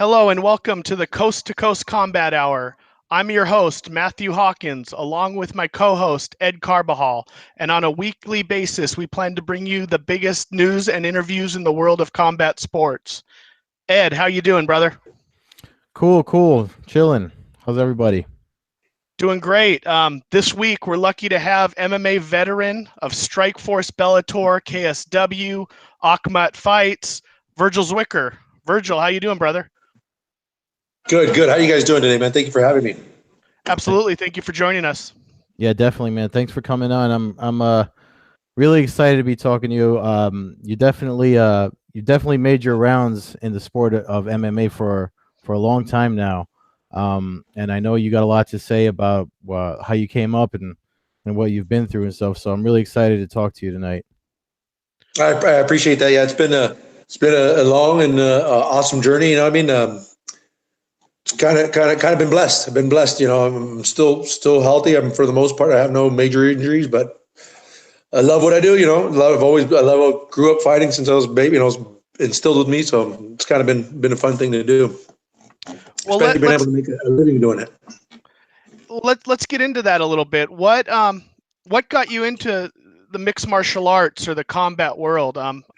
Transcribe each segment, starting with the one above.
Hello and welcome to the Coast to Coast Combat Hour. I'm your host, Matthew Hawkins, along with my co-host, Ed Carbajal. And on a weekly basis, we plan to bring you the biggest news and interviews in the world of combat sports. Ed, how you doing, brother? Cool. Chilling. How's everybody? Doing great. This week, we're lucky to have MMA veteran of Strikeforce, Bellator, KSW, Akhmat Fights, Virgil Zwicker. Virgil, how you doing, brother? Good. How are you guys doing today, man? Thank you for having me. Absolutely. Thank you for joining us. Yeah, definitely, man. Thanks for coming on. I'm really excited to be talking to you. You definitely made your rounds in the sport of MMA for a long time now. And I know you got a lot to say about how you came up and what you've been through and stuff. So I'm really excited to talk to you tonight. I appreciate that. Yeah, it's been a long and awesome journey. You know, I mean, it's kind of been blessed. I've been blessed. You know, I'm still healthy. I'm for the most part. I have no major injuries, but I love what I do. You know, grew up fighting since I was a baby. You know, it's instilled with me. So it's kind of been a fun thing to do. Well, especially being able to make a living doing it. Let's get into that a little bit. What got you into the mixed martial arts or the combat world?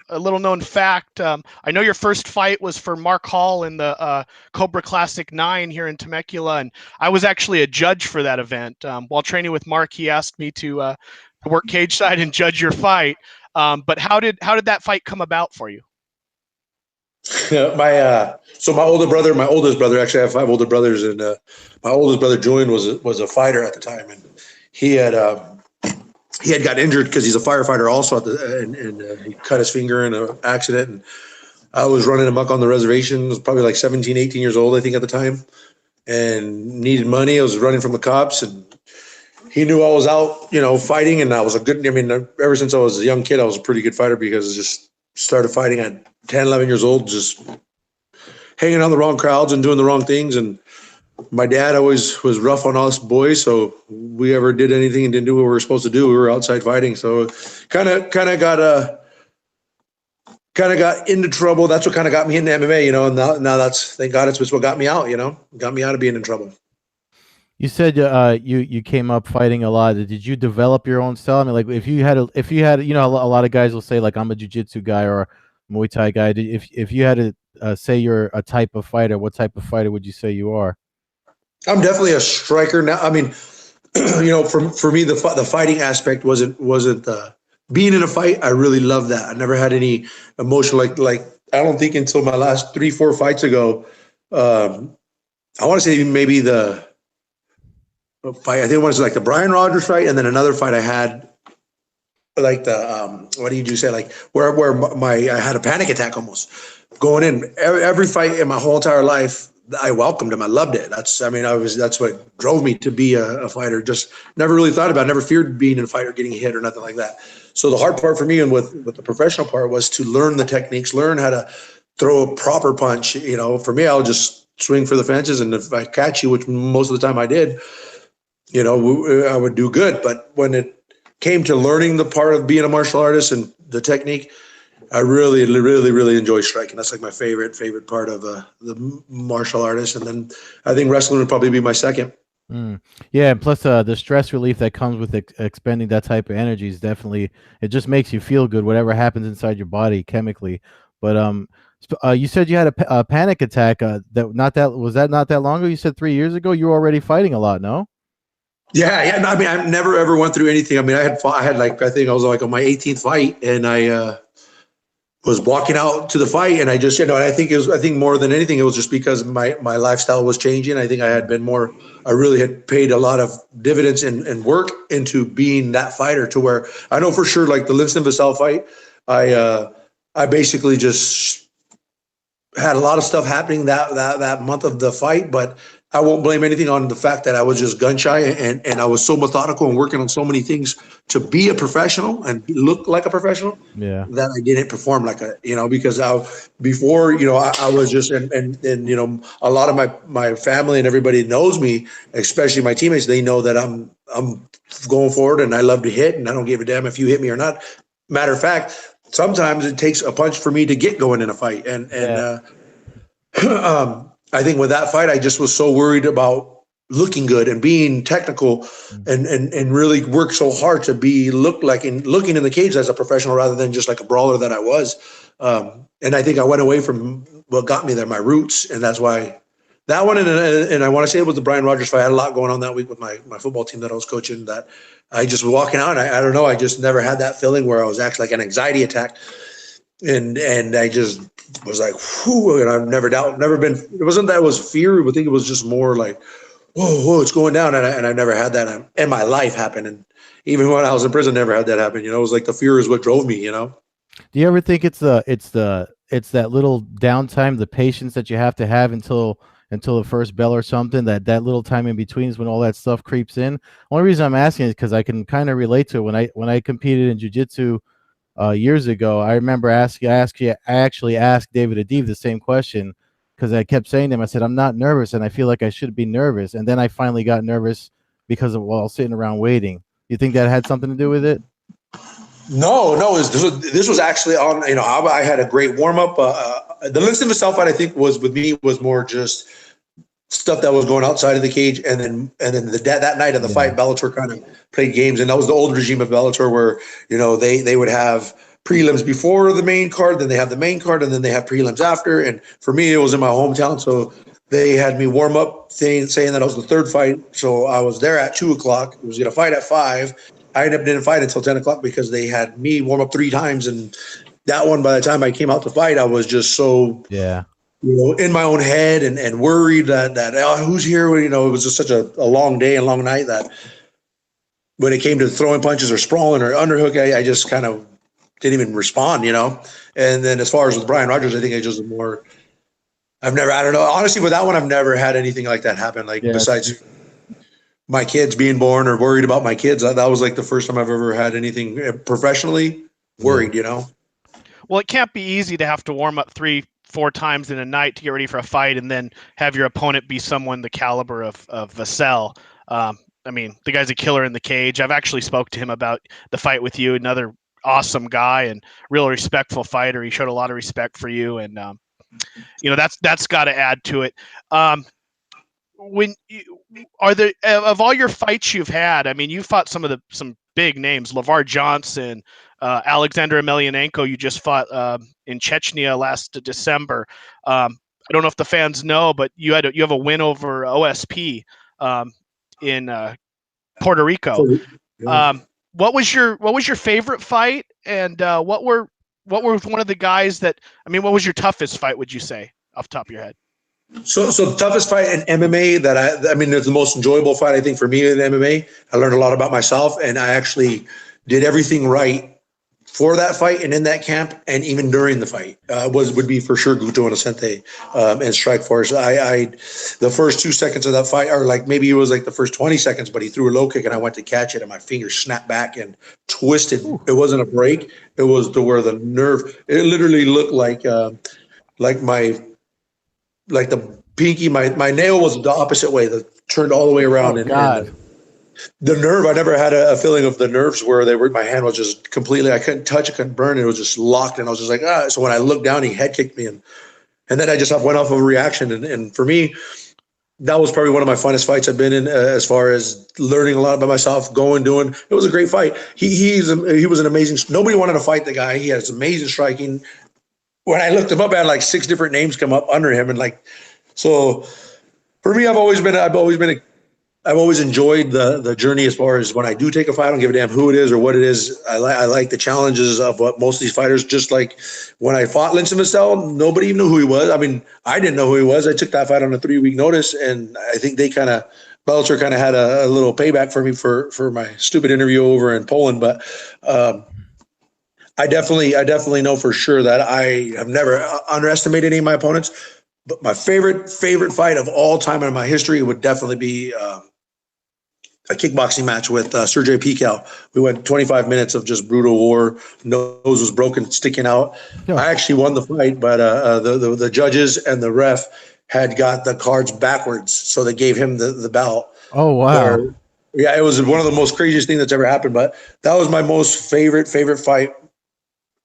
A little known fact, I know your first fight was for Mark Hall in the Cobra Classic 9 here in Temecula, and I was actually a judge for that event. While training with Mark, he asked me to work cage side and judge your fight. But how did that fight come about for you? Yeah, my oldest brother, actually I have 5 older brothers, and my oldest brother Julian was a fighter at the time, and he had got injured because he's a firefighter also and he cut his finger in an accident, and I was running amok on the reservation. I was probably like 17, 18 years old, I think, at the time, and needed money. I was running from the cops, and he knew I was out, you know, fighting, and ever since I was a young kid, I was a pretty good fighter because I just started fighting at 10, 11 years old, just hanging on the wrong crowds and doing the wrong things. And my dad always was rough on us boys, so we ever did anything and didn't do what we were supposed to do, we were outside fighting. So kind of got into trouble. That's what kind of got me into MMA, you know. And now that's, thank God, it's what got me out, you know, got me out of being in trouble. You said you came up fighting a lot. Did you develop your own style? I mean, like if you had, you know, a lot of guys will say like I'm a jiu-jitsu guy or a Muay Thai guy. If you had to say you're a type of fighter, what type of fighter would you say you are? I'm definitely a striker now. I mean, you know, for me, the fighting aspect wasn't being in a fight. I really loved that. I never had any emotion like I don't think until my last 3-4 fights ago. I want to say maybe the fight. I think it was like the Brian Rogers fight, and then another fight I had, like the what did you say? Like where I had a panic attack almost going in. Every fight in my whole entire life, I welcomed him. I loved it. That's what drove me to be a fighter. Just never really thought about it. Never feared being in a fight or getting hit or nothing like that. So the hard part for me and with the professional part was to learn the techniques, learn how to throw a proper punch. You know, for me, I'll just swing for the fences, and if I catch you, which most of the time I did, you know, I would do good. But when it came to learning the part of being a martial artist and the technique, I really, really, really enjoy striking. That's like my favorite part of the martial artist. And then I think wrestling would probably be my second. Yeah, and plus the stress relief that comes with expending that type of energy is definitely, it just makes you feel good, whatever happens inside your body chemically. But you said you had a panic attack. Not that long ago? You said 3 years ago. You were already fighting a lot, no? Yeah. No, I mean, I've never ever went through anything. I mean, I had like, I think I was like on my 18th fight, and I was walking out to the fight, and I just, you know, and I think more than anything, it was just because my lifestyle was changing. I think I really had paid a lot of dividends and work into being that fighter, to where I know for sure, like the Livingston Vassell fight, I basically just had a lot of stuff happening that month of the fight, but I won't blame anything on the fact that I was just gun shy, and I was so methodical and working on so many things to be a professional and look like a professional. Yeah. That I didn't perform like a, you know, because before, you know, I was just, and you know, a lot of my family and everybody knows me, especially my teammates, they know that I'm going forward and I love to hit, and I don't give a damn if you hit me or not. Matter of fact, sometimes it takes a punch for me to get going in a fight. I think with that fight, I just was so worried about looking good and being technical and really work so hard to looking in the cage as a professional rather than just like a brawler that I was. And I think I went away from what got me there, my roots. And that's why that one, and I want to say it was the Brian Rogers fight. I had a lot going on that week with my football team that I was coaching, that I just was walking out and I don't know, I just never had that feeling where I was actually like an anxiety attack. And I just was like, whew, and I've never been, it wasn't that it was fear, I think it was just more like, whoa, it's going down. And I never had that in my life happen. And even when I was in prison, never had that happen. It was like the fear is what drove me, Do you ever think it's that little downtime, the patience that you have to have until the first bell or something, that little time in between is when all that stuff creeps in? Only reason I'm asking is because I can kind of relate to it. When I competed in jiu-jitsu years ago, I remember I actually asked David Adib the same question, because I kept saying to him, I said, I'm not nervous and I feel like I should be nervous. And then I finally got nervous because of while sitting around waiting. You think that had something to do with it? No, this was actually on, I had a great warm up. The Lindstrom itself fight, I think, was more just stuff that was going outside of the cage. And then that night of the fight, Bellator kind of played games. And that was the old regime of Bellator where, they would have prelims before the main card, then they have the main card, and then they have prelims after. And for me, it was in my hometown. So they had me warm up saying that I was the third fight. So I was there at 2:00. It was going to fight at 5. I ended up didn't fight until 10:00 because they had me warm up 3 times. And that one, by the time I came out to fight, I was just so, in my own head and worried that who's here? It was just such a long day and long night that when it came to throwing punches or sprawling or underhook, I just kind of didn't even respond, And then as far as with Brian Rogers, I think I just more, I don't know. Honestly, with that one, I've never had anything like that happen. Besides my kids being born or worried about my kids, that was like the first time I've ever had anything professionally worried, Well, it can't be easy to have to warm up 3-4 times in a night to get ready for a fight and then have your opponent be someone the caliber of Vassell. I mean, the guy's a killer in the cage. I've actually spoke to him about the fight with you, another awesome guy and real respectful fighter. He showed a lot of respect for you. And, that's got to add to it. Of all your fights you've had, I mean, you fought some big names, LeVar Johnson, Alexander Emelianenko, you just fought in Chechnya last December. I don't know if the fans know, but you have a win over OSP in Puerto Rico. What was your favorite fight, and what were one of the guys that, what was your toughest fight, would you say, off the top of your head? So the toughest fight in MMA it's the most enjoyable fight, I think, for me in MMA. I learned a lot about myself, and I actually did everything right for that fight and in that camp, and even during the fight would be for sure Guto and Asante and Strike Force. The first 2 seconds of that fight, or like maybe it was like the first 20 seconds, but he threw a low kick and I went to catch it and my finger snapped back and twisted. Ooh. It wasn't a break. It was to where the nerve, it literally looked like the pinky, my nail was the opposite way, turned all the way around. God. The nerve, I never had a feeling of the nerves where my hand was just completely, I couldn't touch, I couldn't burn. It was just locked. And I was just like, So when I looked down, he head kicked me. And then I just went off of a reaction. And for me, that was probably one of my funnest fights I've been in as far as learning a lot about myself, doing. It was a great fight. He was an amazing, nobody wanted to fight the guy. He had his amazing striking. When I looked him up, I had like 6 different names come up under him. And so for me, I've always enjoyed the journey as far as when I do take a fight, I don't give a damn who it is or what it is. I like the challenges of what most of these fighters, just like when I fought Lindstrom Vassell, nobody even knew who he was. I didn't know who he was. I took that fight on a 3-week notice, and I think Bellator kind of had a little payback for me for my stupid interview over in Poland. But I definitely know for sure that I have never underestimated any of my opponents. But my favorite fight of all time in my history would definitely be a kickboxing match with Sergey Pikal. We went 25 minutes of just brutal war. Nose was broken, sticking out. Yeah. I actually won the fight, but the judges and the ref had got the cards backwards, so they gave him the belt. Oh, wow. It was one of the most craziest things that's ever happened, but that was my most favorite fight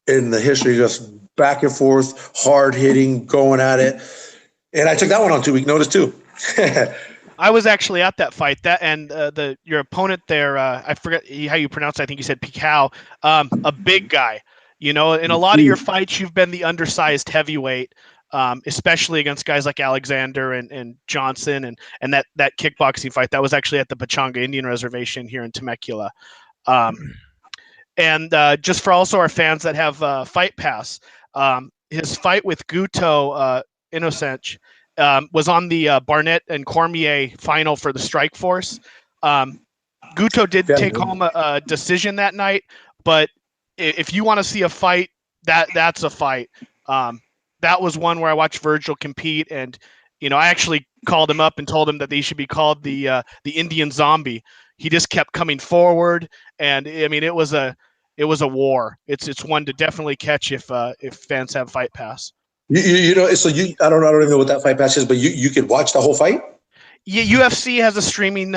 in the history. Just back and forth, hard hitting, going at it. And I took that one on 2-week notice too. I was actually at that fight. That and your opponent there, I forget how you pronounce it. I think you said Picao, a big guy. You know, in a lot of your fights, you've been the undersized heavyweight, especially against guys like Alexander and Johnson, and that kickboxing fight that was actually at the Pechanga Indian Reservation here in Temecula. And just for also our fans that have Fight Pass, his fight with Guto Innocent was on the Barnett and Cormier final for the Strikeforce. Guto did take home a decision that night, but if you want to see a fight, that's a fight. That was one where I watched Virgil compete, and I actually called him up and told him that they should be called the Indian Zombie. He just kept coming forward, and I mean it was a war. It's one to definitely catch if fans have Fight Pass. So I don't even know what that Fight Pass is, but you could watch the whole fight. Yeah, UFC has a streaming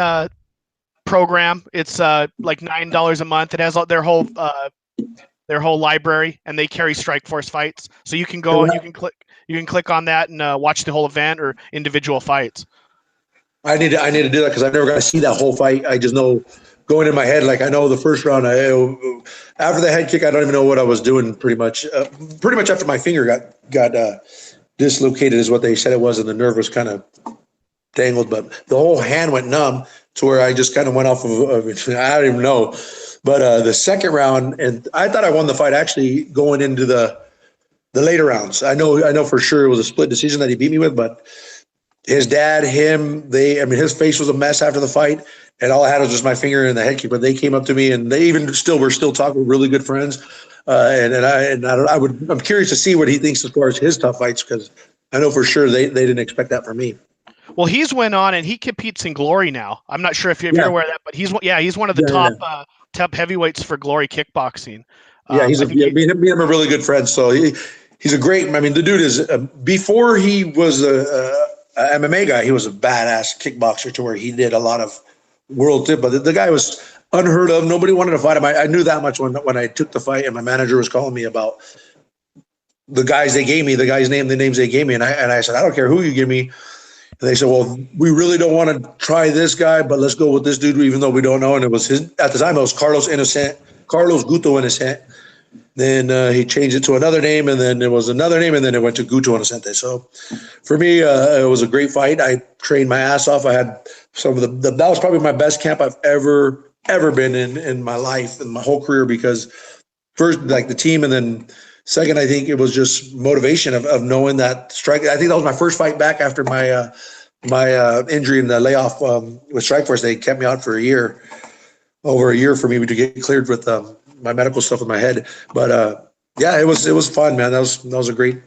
program. It's like $9 a month. It has their whole library, and they carry Strikeforce fights. So you can go and you can click on that and watch the whole event or individual fights. I need to do that because I never got to see that whole fight. I just know going in my head, like I know the first round. After the head kick, I don't even know what I was doing. Pretty much after my finger got dislocated is what they said it was, and the nerve was kind of tangled. But the whole hand went numb to where I just kind of went off of I don't even know. But the second round, and I thought I won the fight actually going into the later rounds. I know for sure it was a split decision that he beat me with, but his dad, his face was a mess after the fight, and all I had was just my finger in the head kick. But they came up to me, and they even were still talking, really good friends. I'm curious to see what he thinks as far as his tough fights, because I know for sure they didn't expect that from me. Well, he's went on and he competes in Glory now. I'm not sure if you're aware of that, but he's one of the top heavyweights for Glory kickboxing. Me and him are really good friends. So he's a great. I mean, the dude is before he was a MMA guy, he was a badass kickboxer to where he did a lot of world tip. But the guy was unheard of. Nobody wanted to fight him. I knew that much when I took the fight, and my manager was calling me about the guys they gave me, the guy's name, the names they gave me, and I said, I don't care who you give me. And they said, well, we really don't want to try this guy, but let's go with this dude, even though we don't know. And it was at the time, it was Carlos Guto Innocent. Then he changed it to another name, and then it was another name, and then it went to Guto Innocente. So for me, it was a great fight. I trained my ass off. I had some of that was probably my best camp I've ever been in my life, in my whole career, because first, like the team, and then second, I think it was just motivation of knowing that strike. I think that was my first fight back after my injury in the layoff with Strikeforce. They kept me out for over a year for me to get cleared with my medical stuff with my head. But it was fun, man. That was a great.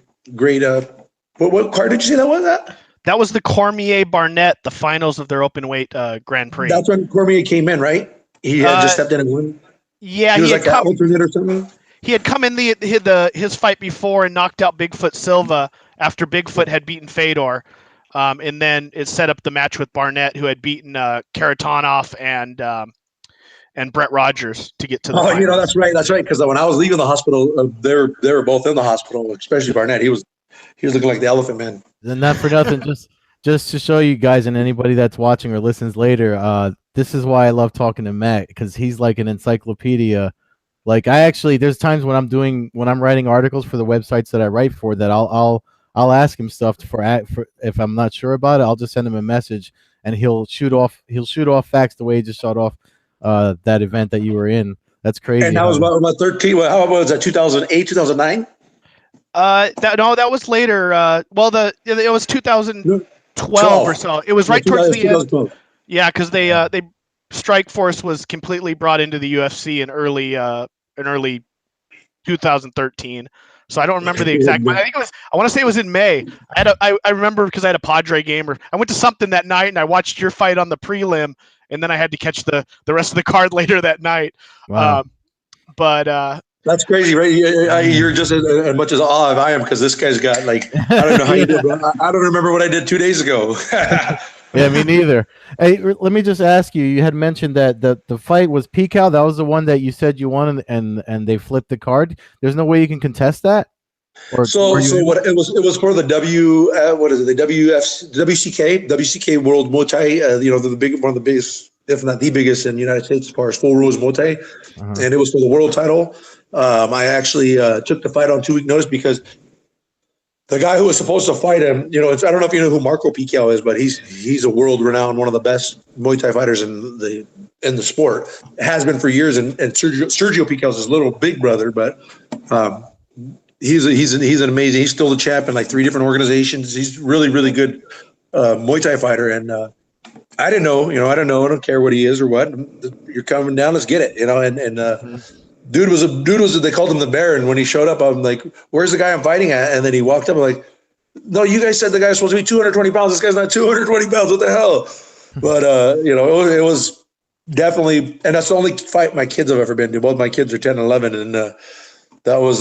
What card did you say that was at? That was the Cormier Barnett, the finals of their open weight Grand Prix. That's when Cormier came in, right? He had just stepped in and won. Yeah, he was like an alternate or something. He had come in his fight before and knocked out Bigfoot Silva after Bigfoot had beaten Fedor, and then it set up the match with Barnett, who had beaten Karatanov and Brett Rogers to get to the finals. That's right. Because when I was leaving the hospital, they were both in the hospital, especially Barnett. He was looking like the Elephant Man. And not for nothing, just to show you guys and anybody that's watching or listens later, this is why I love talking to Matt, because he's like an encyclopedia. Like there's times when I'm writing articles for the websites that I write for, that I'll ask him stuff for if I'm not sure about it, I'll just send him a message and he'll shoot off facts the way he just shot off that event that you were in. That's crazy. And that was about 13. How was that? 2008, 2009? That was later. It was 2012 or so. It was right towards the end. Yeah, because they Strikeforce was completely brought into the UFC in early 2013. So I don't remember the exact. But I think I want to say it was in May. I remember because I had a Padre game, or I went to something that night and I watched your fight on the prelim, and then I had to catch the rest of the card later that night. Wow. That's crazy, right? You're just as much as awe as I am, because this guy's got I don't know how you did, but I don't remember what I did 2 days ago. Yeah, me neither. Hey, let me just ask you. You had mentioned that the fight was Picao. That was the one that you said you won, and they flipped the card. There's no way you can contest that? Or So, were you so able? what it was for the what is it? The WCK World Muay Thai. The big one of the biggest, if not the biggest in the United States as far as full rules Muay Thai, Uh-huh. and it was for the world title. I actually took the fight on 2 week notice because the guy who was supposed to fight him, I don't know if you know who Marco Piquel is, but he's a world renowned, one of the best Muay Thai fighters in the sport. Has been for years, and Sergio Piquel is his little big brother, but um, he's an amazing. He's still the champ in like 3 different organizations. He's really really good Muay Thai fighter, and I didn't know. I don't know. I don't care what he is or what. You're coming down. Let's get it. Mhm. Dude was they called him the Bear, and when he showed up, I'm like, "Where's the guy I'm fighting at?" And then he walked up, I'm like, "No, you guys said the guy's supposed to be 220 pounds. This guy's not 220 pounds. What the hell?" But it was definitely, and that's the only fight my kids have ever been to. Both my kids are 10 and 11, and that was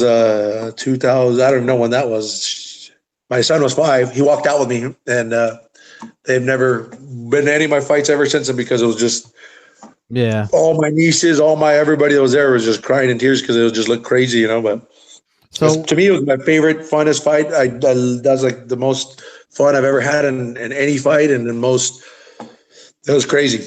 2000. I don't know when that was. My son was 5. He walked out with me, and they've never been to any of my fights ever since. And because it was just Yeah. all my nieces, all my everybody that was there was just crying in tears because it was just looked crazy, But So to me, it was my favorite, funnest fight. That's like the most fun I've ever had in any fight, and the most. It was crazy.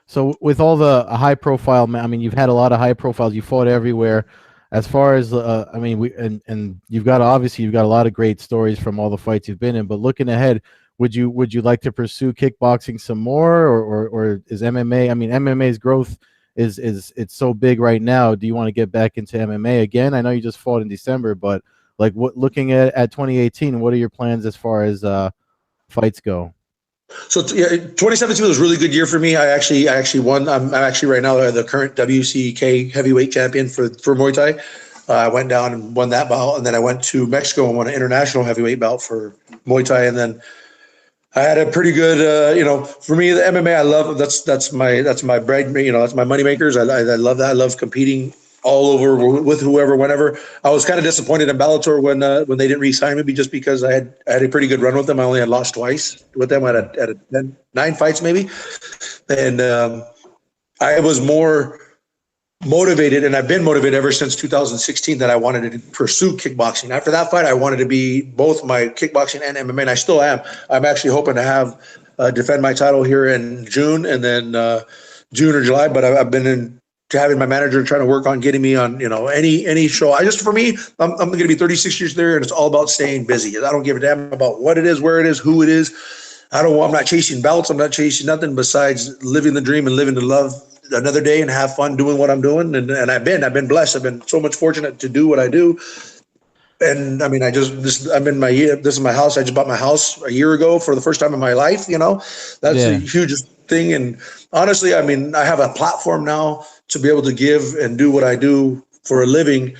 So with all the high profile, I mean, you've had a lot of high profiles. You fought everywhere. As far as I mean, and you've got a lot of great stories from all the fights you've been in. But looking ahead, would you like to pursue kickboxing some more, or is MMA? I mean, MMA's growth is it's so big right now. Do you want to get back into MMA again? I know you just fought in December, but like looking at 2018, what are your plans as far as fights go? So yeah, 2017 was a really good year for me. I actually won. I'm actually right now the current WCK heavyweight champion for Muay Thai. I went down and won that bout, and then I went to Mexico and won an international heavyweight bout for Muay Thai, and then I had a pretty good, for me, the MMA, I love. That's my bread. That's my money makers. I love that. I love competing all over with whoever, whenever. I was kind of disappointed in Bellator when they didn't re-sign me, just because I had a pretty good run with them. I only had lost twice with them at a 9 fights maybe, and I was more motivated, and I've been motivated ever since 2016 that I wanted to pursue kickboxing. After that fight, I wanted to be both my kickboxing and MMA, and I still am. I'm actually hoping to have defend my title here in June, and then June or July. But I've been having my manager trying to work on getting me on any show. For me, I'm going to be 36 years there, and it's all about staying busy. I don't give a damn about what it is, where it is, who it is. I'm not chasing belts. I'm not chasing nothing besides living the dream and living the love another day and have fun doing what I'm doing. And I've been blessed. I've been so much fortunate to do what I do. And I mean, this is my house. I just bought my house a year ago for the first time in my life. That's the hugest thing. And honestly, I mean, I have a platform now to be able to give and do what I do for a living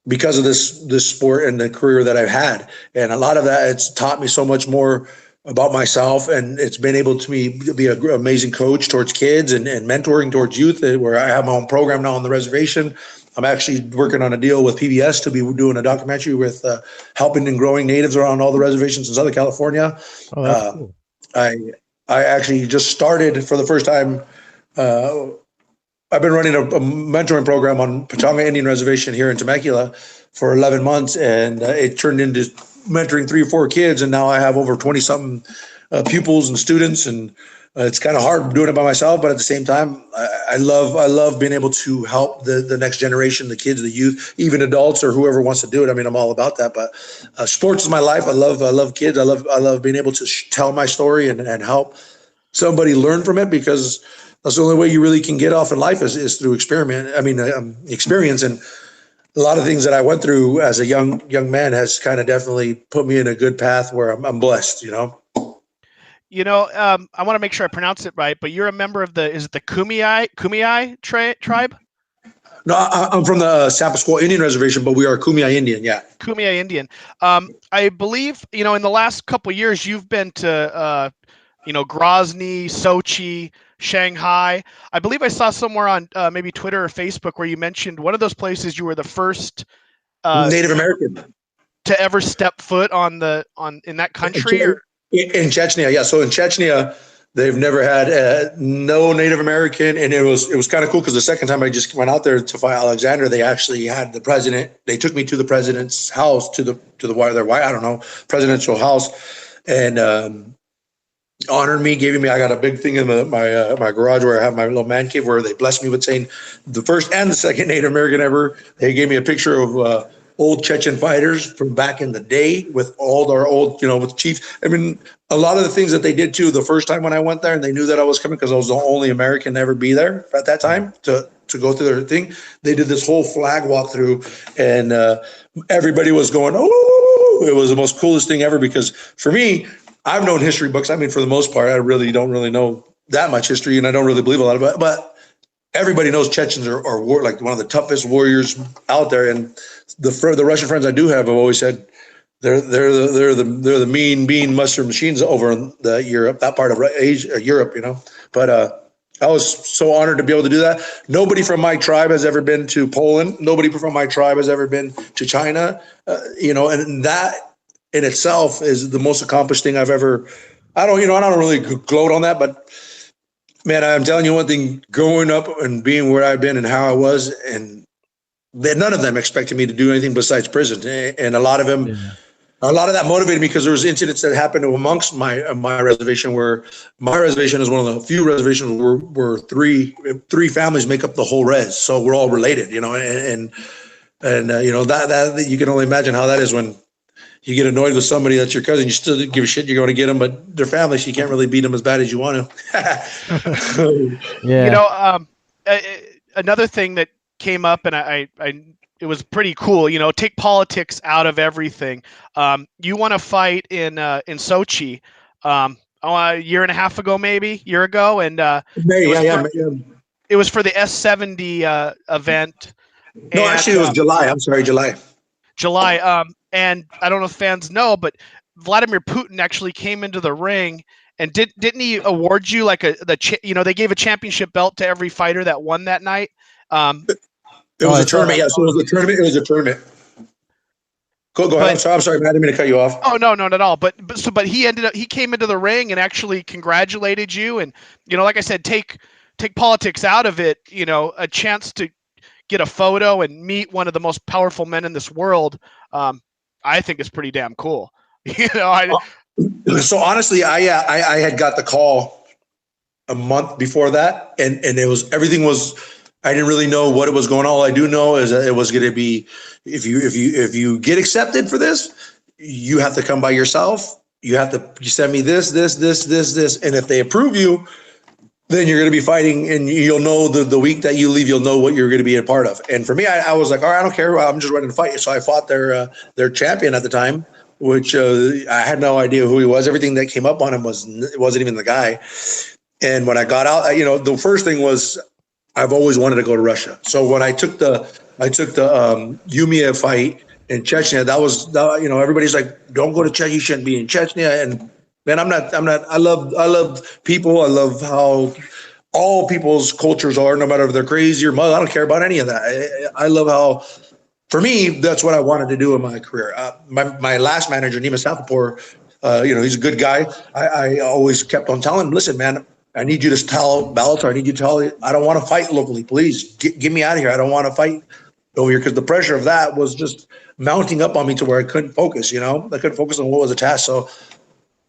because of this sport and the career that I've had. And a lot of that, it's taught me so much more about myself, and it's been able to be an amazing coach towards kids and mentoring towards youth, where I have my own program now on the reservation. I'm actually working on a deal with PBS to be doing a documentary with helping and growing natives around all the reservations in Southern California. Oh, that's cool. I actually just started for the first time. I've been running a mentoring program on Pechanga Indian Reservation here in Temecula for 11 months, and it turned into mentoring 3 or 4 kids, and now I have over 20 something pupils and students, and it's kind of hard doing it by myself, but at the same time, I love being able to help the next generation, the kids, the youth, even adults or whoever wants to do it. I mean, I'm all about that, but sports is my life. I love kids. I love being able to tell my story and help somebody learn from it, because that's the only way you really can get off in life is through experience. And a lot of things that I went through as a young man has kind of definitely put me in a good path where I'm blessed, I want to make sure I pronounce it right, but you're a member of is it the Kumeyaay tribe? No, I'm from the San Pasqual Indian Reservation, but we are Kumeyaay Indian, yeah. Kumeyaay Indian. I believe, in the last couple of years, you've been to, Grozny, Sochi, Shanghai. I believe I saw somewhere on maybe Twitter or Facebook where you mentioned one of those places you were the first Native American to ever step foot in that country. in Chechnya. Yeah, so in Chechnya, They've never had no Native American, and it was kind of cool because the second time I just went out there to fight Alexander, they actually had the president. They took me to the president's house, to the their white, I don't know, presidential house, and honored me, gave me. I got a big thing in my garage where I have my little man cave where they blessed me with saying the first and the second Native American ever. They gave me a picture of old Chechen fighters from back in the day with all our old, with chiefs. I mean, a lot of the things that they did too, the first time when I went there and they knew that I was coming because I was the only American to ever be there at that time to go through their thing. They did this whole flag walkthrough and everybody was going, oh, it was the most coolest thing ever because for me, I've known history books. I mean, for the most part, I really don't really know that much history and I don't really believe a lot of it, but everybody knows Chechens are like one of the toughest warriors out there. And the Russian friends I do have always said they're the mean mustard machines over in the Europe, that part of Asia, Europe, But I was so honored to be able to do that. Nobody from my tribe has ever been to Poland. Nobody from my tribe has ever been to China. And that in itself is the most accomplished thing I've ever. I don't really gloat on that, but. Man, I'm telling you one thing, growing up and being where I've been and how I was, and none of them expected me to do anything besides prison. And a lot of them, a lot of that motivated me because there was incidents that happened amongst my reservation where my reservation is one of the few reservations where three families make up the whole res. So we're all related, and that you can only imagine how that is when you get annoyed with somebody that's your cousin, you still give a shit, you're going to get them, but they're family, so you can't really beat them as bad as you want to. Yeah. Another thing that came up, and it was pretty cool, take politics out of everything. You want to fight in Sochi, a year and a half ago, year ago. And it was for the S70 event. No, actually it was July. I'm sorry, July. And I don't know if fans know, but Vladimir Putin actually came into the ring and didn't he award you like they gave a championship belt to every fighter that won that night. It was a tournament. Yes, it was a tournament. It was a tournament. Go ahead. I'm sorry, man. I didn't mean to cut you off. Oh, no, not at all. But he came into the ring and actually congratulated you. And, like I said, take politics out of it, a chance to get a photo and meet one of the most powerful men in this world. I think is pretty damn cool. So honestly, I had got the call a month before that, and everything was. I didn't really know what it was going on. All I do know is that it was going to be if you get accepted for this, you have to come by yourself. You send me this, and if they approve you, then you're going to be fighting, and you'll know the week that you leave, you'll know what you're going to be a part of. And for me, I was like, all right, I don't care. I'm just ready to fight. So I fought their champion at the time, which I had no idea who he was. Everything that came up on him wasn't even the guy. And when I got out, the first thing was I've always wanted to go to Russia. So when I took the Yumiev fight in Chechnya, that was everybody's like, don't go to Chechnya. You shouldn't be in Chechnya. And man, I'm not, I love people. I love how all people's cultures are, no matter if they're crazy or mother. I don't care about any of that. I love how, for me, that's what I wanted to do in my career. My last manager, Nima Sapapor, he's a good guy. I always kept on telling him, listen, man, I need you to tell Bellator, I need you to tell, I don't want to fight locally. Please get me out of here. I don't want to fight over here because the pressure of that was just mounting up on me to where I couldn't focus, I couldn't focus on what was attached. So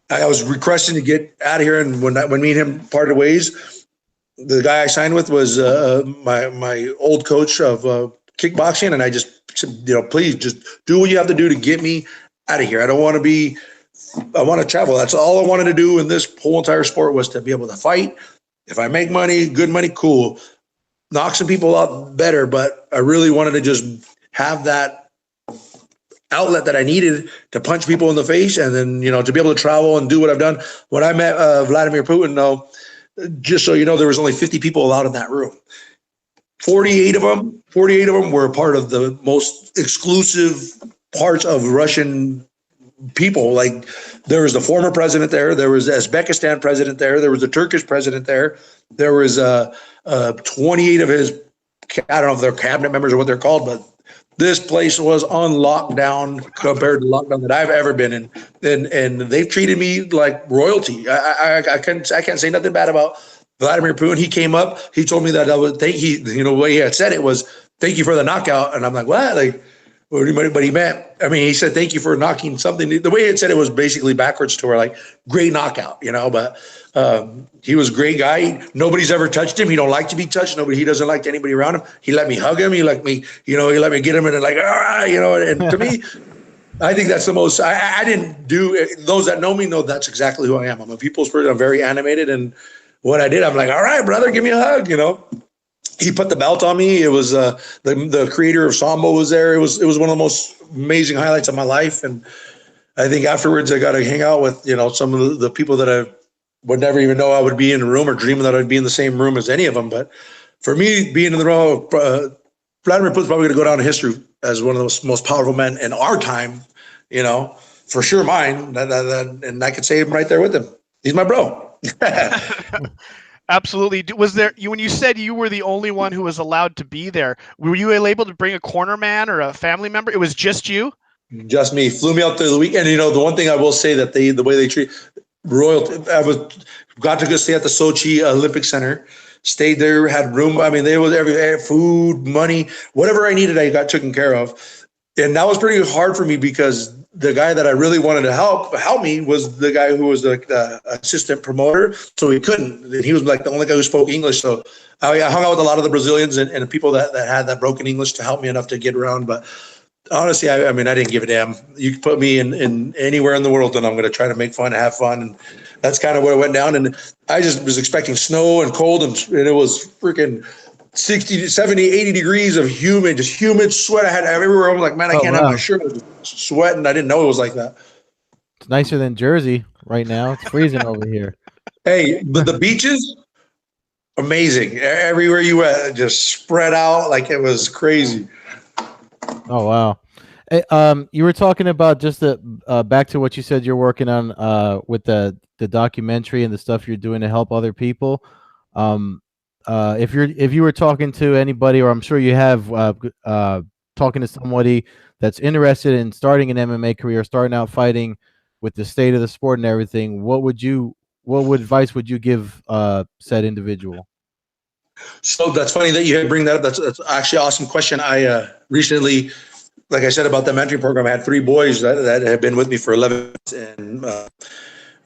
I was requesting to get out of here, and when me and him parted ways, the guy I signed with was my old coach of kickboxing, and I just said, please just do what you have to do to get me out of here. I want to travel. That's all I wanted to do in this whole entire sport was to be able to fight. If I make money, good money, cool. Knock some people out better, but I really wanted to just have that outlet that I needed to punch people in the face, and then to be able to travel and do what I've done. When I met Vladimir Putin, though, just so you know, there was only 50 people allowed in that room. 48 of them were a part of the most exclusive parts of Russian people. Like there was the former president there was the Uzbekistan president there was the Turkish president there was 28 of his, I don't know if they're cabinet members or what they're called, but This place was on lockdown compared to lockdown that I've ever been in, and they've treated me like royalty. I can't say nothing bad about Vladimir Putin. He came up, he told me that I would thank the way he had said it was thank you for the knockout, and I'm like, what? Like, but he meant, I mean, he said thank you for knocking something. The way it said it was basically backwards to where like great knockout, but he was a great guy. Nobody's ever touched him. He don't like to be touched. He doesn't like anybody around him. He let me hug him. He let me, he let me get him and like, all right, and to me, I think that's the most, I didn't do, those that know me know that's exactly who I am. I'm a people's person. I'm very animated. And what I did, I'm like, all right, brother, give me a hug, He put the belt on me. It was the creator of Sambo was there. It was one of the most amazing highlights of my life. And I think afterwards I got to hang out with, some of the people that I would never even know I would be in the room or dreaming that I'd be in the same room as any of them. But for me, being in the room, Vladimir Putin's probably going to go down in history as one of the most powerful men in our time, for sure mine. And I could say him right there with him. He's my bro. Absolutely. Was there, when you said you were the only one who was allowed to be there, were you able to bring a corner man or a family member? It was just you? Just me. Flew me out to the weekend. The one thing I will say that the way they treat royalty, got to go stay at the Sochi Olympic Center, stayed there, had room. I mean, there was food, money, whatever I needed, I got taken care of. And that was pretty hard for me because the guy that I really wanted to help me was the guy who was the assistant promoter. So he couldn't. And he was like the only guy who spoke English. So I hung out with a lot of the Brazilians and people that had that broken English to help me enough to get around. But honestly, I mean, I didn't give a damn. You could put me in anywhere in the world and I'm going to try to make fun, have fun. And that's kind of where it went down. And I just was expecting snow and cold and it was freaking 60, 70, 80 degrees of humid sweat. I had everywhere. I was like, man, I can't have my shirt sweating. I didn't know it was like that. It's nicer than Jersey right now. It's freezing over here. Hey, but the beaches, amazing. Everywhere you went, just spread out like it was crazy. Oh, wow. Hey, you were talking about just back to what you said you're working on with the documentary and the stuff you're doing to help other people. If you were talking to anybody, or I'm sure you have, talking to somebody that's interested in starting an MMA career, starting out fighting with the state of the sport and everything, what advice would you give said individual? So that's funny that you bring that up. That's actually an awesome question. I recently, like I said about the mentoring program, I had 3 boys that have been with me for 11 months, and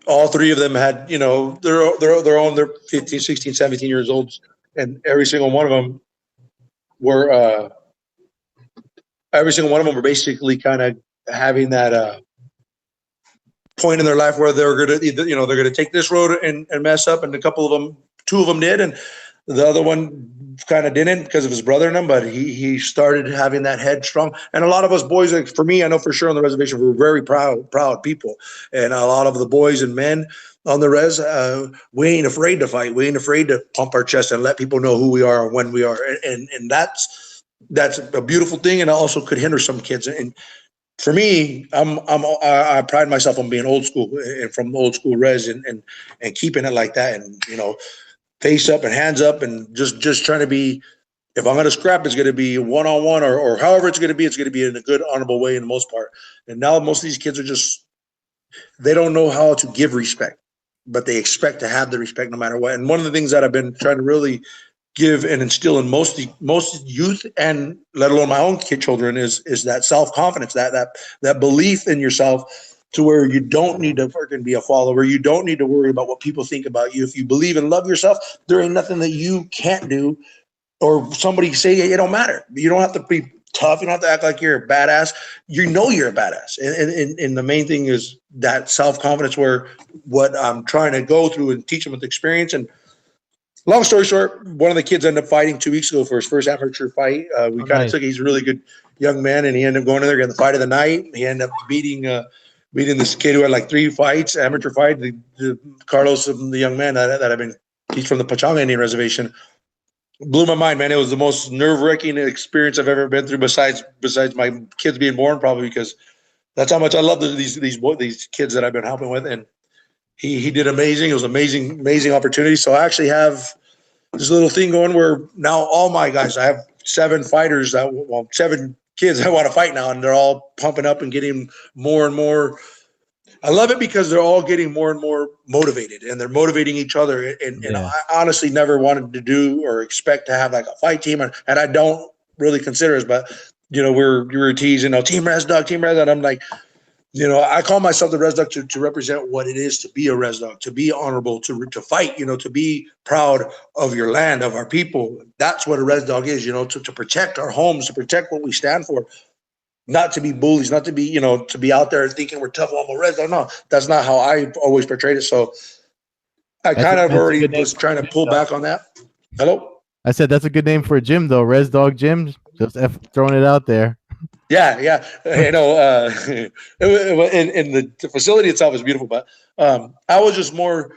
all 3 of them had, they're 15, 16, 17 years old. And every single one of them were basically kind of having that point in their life where they're going to, they're going to take this road and mess up. And 2 of them did. And the other one kind of didn't because of his brother in him, but he started having that headstrong. And a lot of us boys, like for me, I know for sure on the reservation, we're very proud people. And a lot of the boys and men on the res, we ain't afraid to fight. We ain't afraid to pump our chest and let people know who we are and when we are. And that's a beautiful thing. And also could hinder some kids. And for me, I pride myself on being old school and from old school res and keeping it like that. And, face up and hands up and just trying to be, if I'm going to scrap, it's going to be one-on-one or however it's going to be in a good, honorable way in the most part. And now most of these kids are they don't know how to give respect, but they expect to have the respect no matter what. And one of the things that I've been trying to really give and instill in most youth and let alone my own children is that self-confidence, that belief in yourself, to where you don't need to fucking be a follower. You don't need to worry about what people think about you. If you believe and love yourself, there ain't nothing that you can't do or somebody say it don't matter. You don't have to be tough. You don't have to act like you're a badass. You're a badass. And the main thing is that self-confidence where what I'm trying to go through and teach them with experience. And long story short, one of the kids ended up fighting 2 weeks ago for his first amateur fight. He's a really good young man, and he ended up going in there, getting the fight of the night. He ended up beating this kid who had like 3 fights, amateur fight. The Carlos, the young man he's from the Pachanga Indian Reservation. Blew my mind, man. It was the most nerve-wracking experience I've ever been through, besides my kids being born, probably, because that's how much I love these kids that I've been helping with. And he did amazing. It was amazing opportunity. So I actually have this little thing going where now all my guys, I have 7 fighters, 7 kids that want to fight now, and they're all pumping up and getting more and more. I love it because they're all getting more and more motivated, and they're motivating each other. And I honestly never wanted to do or expect to have like a fight team, and I don't really consider it. But we were teasing, Team Res Dog, Team Res Dog. And I'm like, I call myself the Res Dog to represent what it is to be a Res Dog, to be honorable, to fight, to be proud of your land, of our people. That's what a Res Dog is, to protect our homes, to protect what we stand for. Not to be bullies, not to be, to be out there thinking we're tough on the Res Dog. No, that's not how I always portrayed it. So I kind of already was trying to pull back on that. Hello? I said that's a good name for a gym, though. Res Dog Gym. Just throwing it out there. Yeah. In the facility itself is beautiful, but I was just more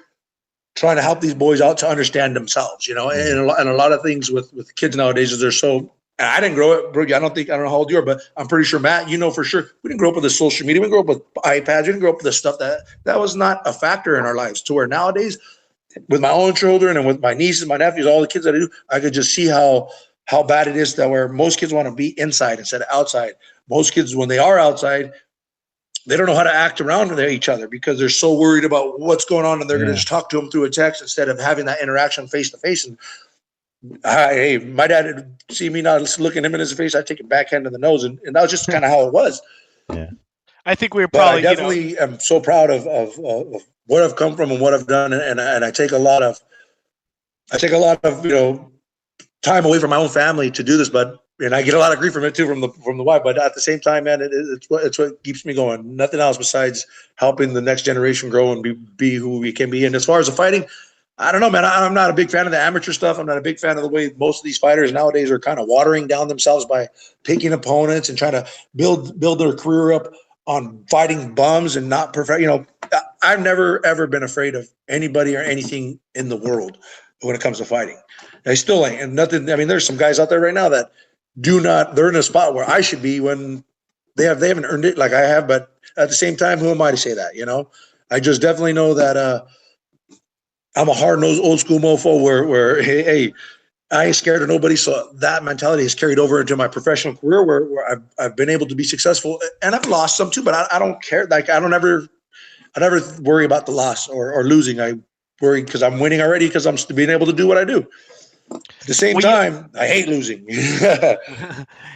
trying to help these boys out to understand themselves, and a lot of things with kids nowadays is they're so. I didn't grow up, Brooke. I don't know how old you are, but I'm pretty sure, Matt, for sure. We didn't grow up with the social media. We didn't grow up with iPads. We didn't grow up with the stuff that was not a factor in our lives. To where nowadays, with my own children and with my nieces, my nephews, all the kids that I do, I could just see how bad it is that where most kids want to be inside instead of outside. Most kids, when they are outside, they don't know how to act around with each other because they're so worried about what's going on, and they're going to just talk to them through a text instead of having that interaction face to face. And hey, my dad would see me not looking him in his face. I'd take a backhand in the nose, and that was just kind of how it was. Yeah, I think we were probably. But I definitely am so proud of what I've come from and what I've done, and I take a lot of time away from my own family to do this, and I get a lot of grief from it too from the wife. But at the same time, man, it's what keeps me going. Nothing else besides helping the next generation grow and be who we can be. And as far as the fighting, I don't know, man. I'm not a big fan of the amateur stuff. I'm not a big fan of the way most of these fighters nowadays are kind of watering down themselves by picking opponents and trying to build their career up on fighting bums and not perfect. I've never ever been afraid of anybody or anything in the world when it comes to fighting. I still ain't, and nothing. I mean, there's some guys out there right now that they're in a spot where I should be when they haven't earned it like I have. But at the same time, who am I to say that? I just definitely know that I'm a hard-nosed old school mofo where hey, I ain't scared of nobody. So that mentality has carried over into my professional career where I've been able to be successful, and I've lost some too, but I don't care. Like I never worry about the loss or losing. I worry because I'm winning already because I'm being able to do what I do. At the same time, I hate losing.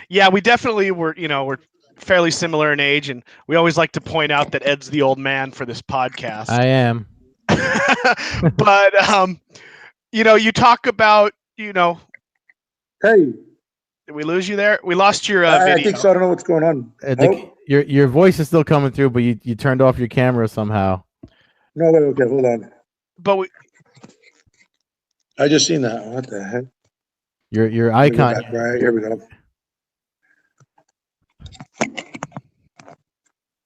Yeah, we definitely we're fairly similar in age, and we always like to point out that Ed's the old man for this podcast. I am. But you talk about Hey, did we lose you there? We lost your I video. think so. I don't know what's going on. Your voice is still coming through, but you turned off your camera somehow. No, wait, okay, hold on. But I just seen that. What the heck? Your icon. Right, here we go.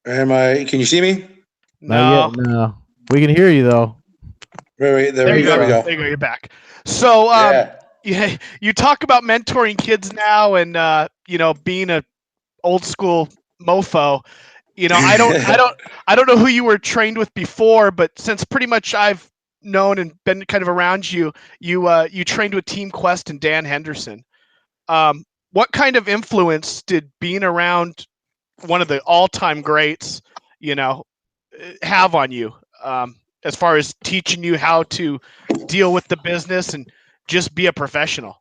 Can you see me? no. No. We can hear you though. Wait, there we go. There you go. You're back. So you talk about mentoring kids now, and being a old school mofo. I don't know who you were trained with before, but since pretty much I've known and been kind of around you, you trained with Team Quest and Dan Henderson. What kind of influence did being around one of the all-time greats, have on you, as far as teaching you how to deal with the business and just be a professional?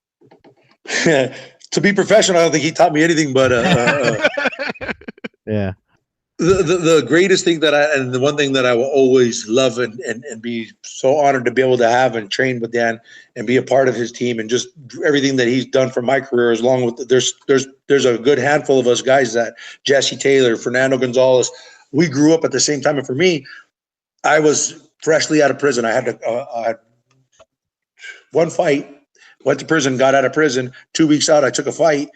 To be professional, I don't think he taught me anything, but yeah. The greatest thing and the one thing that I will always love and be so honored to be able to have and train with Dan and be a part of his team and just everything that he's done for my career, as long with there's a good handful of us guys that Jesse Taylor, Fernando Gonzalez, we grew up at the same time. And for me, I was freshly out of prison. I had one fight, went to prison, got out of prison. 2 weeks out, I took a fight.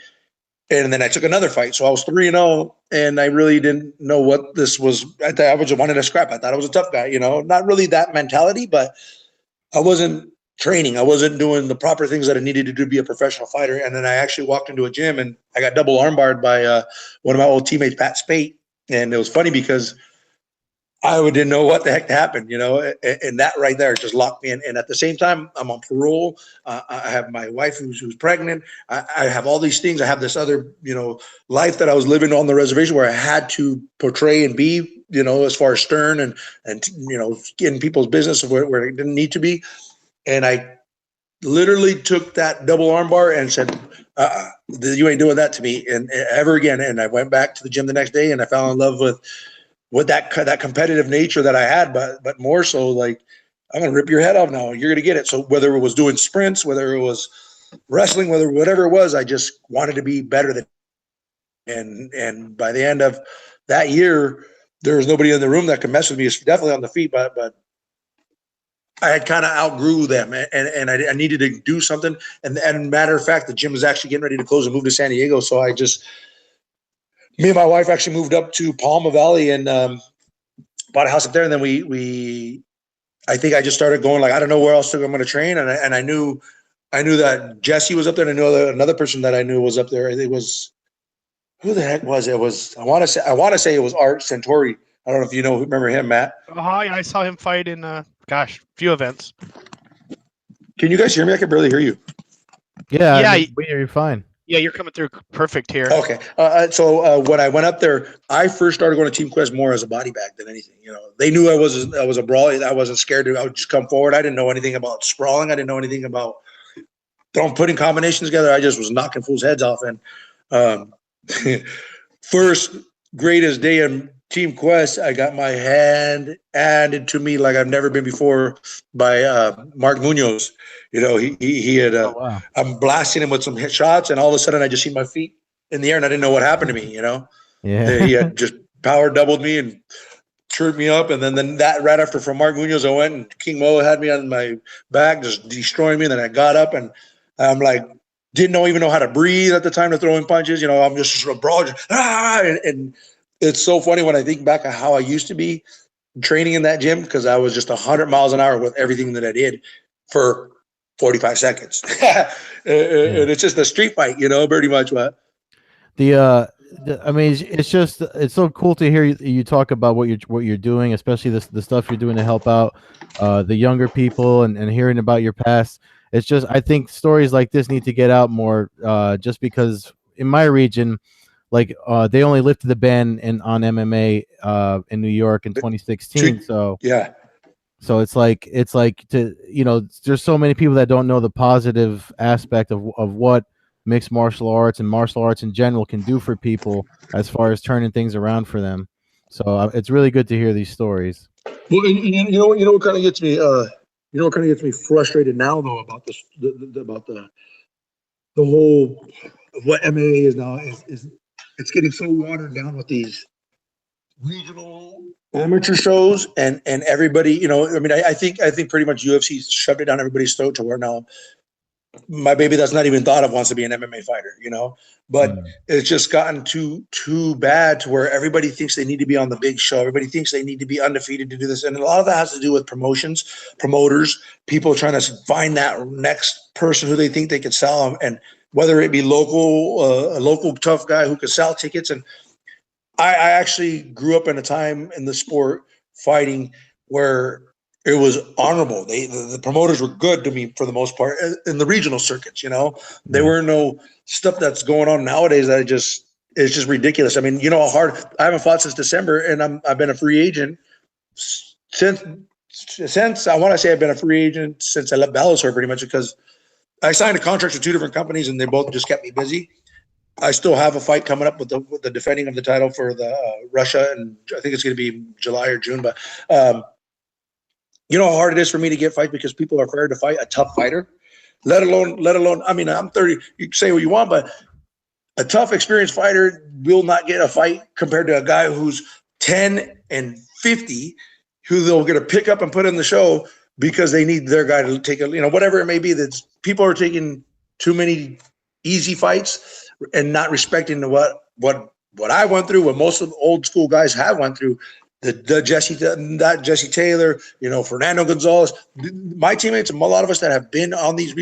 And then I took another fight. So I was 3-0, and I really didn't know what this was. I was just wanting to scrap. I thought I was a tough guy, not really that mentality, but I wasn't training. I wasn't doing the proper things that I needed to do to be a professional fighter. And then I actually walked into a gym, and I got double armbarred by one of my old teammates, Pat Spate. And it was funny because didn't know what the heck happened, and that right there just locked me in. And at the same time, I'm on parole. I have my wife who's pregnant. I have all these things. I have this other, life that I was living on the reservation where I had to portray and be, as far as stern and in people's business where it didn't need to be. And I literally took that double armbar and said, you ain't doing that to me and ever again. And I went back to the gym the next day and I fell in love with that competitive nature that I had, but more so like, I'm going to rip your head off now. You're going to get it. So whether it was doing sprints, whether it was wrestling, whatever it was, I just wanted to be better than. And by the end of that year, there was nobody in the room that could mess with me. It's definitely on the feet, but I had kind of outgrew them, and I needed to do something. And matter of fact, the gym was actually getting ready to close and move to San Diego. So me and my wife actually moved up to Palma Valley and bought a house up there. And then I think I just started going like, I don't know where else I'm going to train. And I knew that Jesse was up there, and I knew another person that I knew was up there. It was, who the heck was it? I want to say it was Art Santori. I don't know if remember him, Matt. Hi, I saw him fight in few events. Can you guys hear me? I can barely hear you. Yeah, we hear you fine. Yeah, you're coming through perfect here. Okay. So when I went up there, I first started going to Team Quest more as a body bag than anything. They knew I was a brawler. I wasn't scared I would just come forward. I didn't know anything about sprawling. I didn't know anything about putting combinations together. I just was knocking fools' heads off. And first greatest day in Team Quest, I got my hand handed to me like I've never been before by Mark Munoz. He had Oh, wow. I'm blasting him with some hit shots, and all of a sudden I just see my feet in the air, and I didn't know what happened to me. Yeah. He had just power doubled me and turned me up, and then that right after from Mark Munoz, I went and King Mo had me on my back, just destroying me. And then I got up, and I'm like, didn't even know how to breathe at the time to throwing punches. I'm just sort of brawl, and it's so funny when I think back on how I used to be training in that gym, because I was just 100 miles an hour with everything that I did for 45 seconds. And it's just a street fight, pretty much. What? I mean, it's so cool to hear you talk about what you're doing, especially the stuff you're doing to help out the younger people and hearing about your past. It's just, I think stories like this need to get out more, just because in my region, like they only lifted the ban on MMA in New York in 2016. So yeah. So it's like there's so many people that don't know the positive aspect of what mixed martial arts and martial arts in general can do for people as far as turning things around for them. So it's really good to hear these stories. Well, what kind of gets me what kind of gets me frustrated now though about this about the whole of what MMA is now is it's getting so watered down with these regional amateur shows and everybody, I think pretty much UFC shoved it down everybody's throat to where now my baby that's not even thought of wants to be an MMA fighter, but it's just gotten too bad to where everybody thinks they need to be on the big show. Everybody thinks they need to be undefeated to do this. And a lot of that has to do with promoters, people trying to find that next person who they think they can sell them. And whether it be a local tough guy who could sell tickets. And I actually grew up in a time in the sport fighting where it was honorable. The promoters were good to me for the most part in the regional circuits. There were no stuff that's going on nowadays that it's just ridiculous. I mean, how hard I haven't fought since December, and I've been a free agent since I want to say I've been a free agent since I left Bellator pretty much, because I signed a contract with two different companies and they both just kept me busy. I still have a fight coming up with the defending of the title for the Russia, and I think it's going to be July or June. But you know how hard it is for me to get fights because people are afraid to fight a tough fighter. Let alone. I mean, I'm 30. You can say what you want, but a tough, experienced fighter will not get a fight compared to a guy who's 10 and 50, who they'll get a pick up and put in the show because they need their guy to take whatever it may be. That people are taking too many easy fights and not respecting what I went through, what most of the old school guys have went through. The Jesse Taylor, Fernando Gonzalez, my teammates, and a lot of us that have been on these